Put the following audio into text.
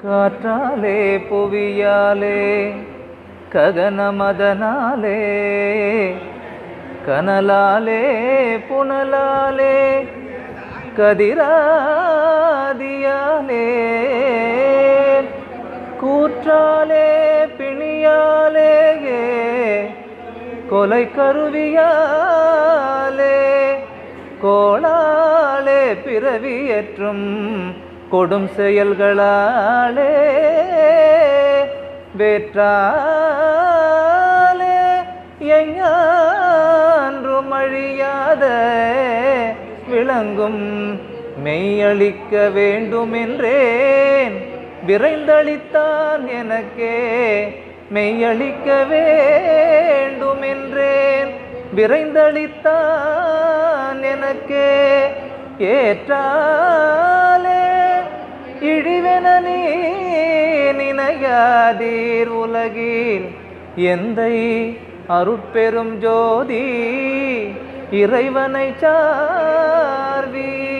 காற்றாலே புவியாலே ககனமதனாலே கனலாலே புனலாலே கதிராதியாலே கூற்றாலே பிணியாலே கொலை கருவியாலே கோளாலே பிறவியற்றும் கொடும் செயல்களாலே வேற்றாலே எஞ்ஞான்றும் அழியாத விளங்கும் மெய்யளிக்க வேண்டுமென்றேன் விரைந்தளித்தான் எனக்கே மெய்யளிக்க வேண்டுமென்றேன் விரைந்தளித்தான் எனக்கே ஏற்றாலே இழிவென நீ நினையாதீர் உலகில் எந்தை அருட்பெரும் ஜோதி இறைவனை சார்வீர்.